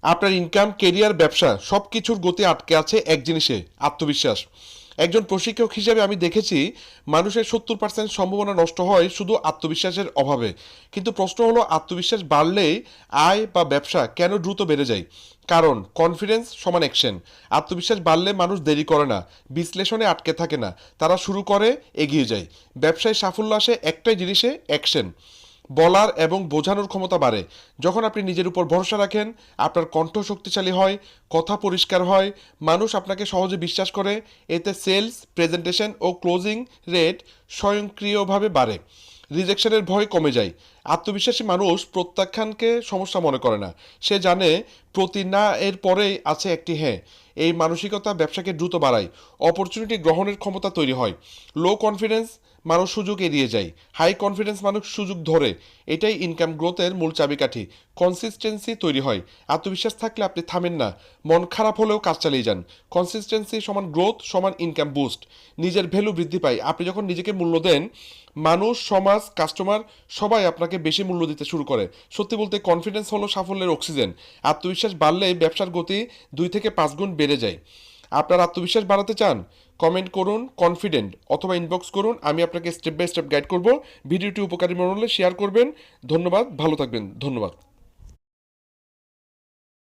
আপনার income, career, ব্যবসা সবকিছুর গতি আটকে আছে এক জিনিসে, আত্মবিশ্বাস। একজন প্রশিক্ষক হিসেবে আমি দেখেছি মানুষের 70% সম্ভাবনা নষ্ট হয় শুধু আত্মবিশ্বাসের অভাবে। কিন্তু প্রশ্ন হলো, আত্মবিশ্বাস বাড়লেই আয় বা ব্যবসা কেন দ্রুত বেড়ে যায়? কারণ কনফিডেন্স সমান অ্যাকশন। আত্মবিশ্বাস বাড়লে মানুষ দেরি করে না, বিশ্লেষণে আটকে থাকে না, তারা শুরু করে, এগিয়ে যায়। ব্যবসায় সাফল্য আসে একটাই জিনিসে, অ্যাকশন। বলার এবং বোঝানোর ক্ষমতা বাড়ে। যখন আপনি নিজের উপর ভরসা রাখেন, আপনার কণ্ঠ শক্তিশালী হয়, কথা পরিষ্কার হয়, মানুষ আপনাকে সহজে বিশ্বাস করে। এতে সেলস, প্রেজেন্টেশন ও ক্লোজিং রেট স্বয়ংক্রিয়ভাবে বাড়ে। রিজেকশনের ভয় কমে যায়। আত্মবিশ্বাসী মানুষ প্রত্যাখ্যানকে সমস্যা মনে করে না। সে জানে প্রতি না এর পরেই আছে একটি হ্যাঁ। এই মানসিকতা ব্যবসাকে দ্রুত বাড়ায়। অপরচুনিটি গ্রহণের ক্ষমতা তৈরি হয়। লো কনফিডেন্স মানুষ সুযোগ এড়িয়ে যায়, হাই কনফিডেন্স মানুষ সুযোগ ধরে। এটাই ইনকাম গ্রোথের মূল চাবিকাঠি। কনসিস্টেন্সি তৈরি হয়। আত্মবিশ্বাস থাকলে আপনি থামেন না, মন খারাপ হলেও কাজ চালিয়ে যান। কনসিস্টেন্সি সমান গ্রোথ সমান ইনকাম বুস্ট। নিজের ভ্যালু বৃদ্ধি পায়। আপনি যখন নিজেকে মূল্য দেন, মানুষ, সমাজ, কাস্টমার সবাই আপনাকে বেশি মূল্য দিতে শুরু করে। সত্যি বলতে কনফিডেন্স হলো সাফল্যের অক্সিজেন। আত্মবিশ্বাস বাড়লে ব্যবসার গতি 2 থেকে 5 গুণ বেড়ে যায়। আপনার আত্মবিশ্বাস বাড়াতে চান? কমেন্ট করুন কনফিডেন্ট অথবা ইনবক্স করুন, আমি আপনাকে স্টেপ বাই স্টেপ গাইড করব। ভিডিওটি উপকারী মনে হলে শেয়ার করবেন। ধন্যবাদ, ভালো থাকবেন। ধন্যবাদ।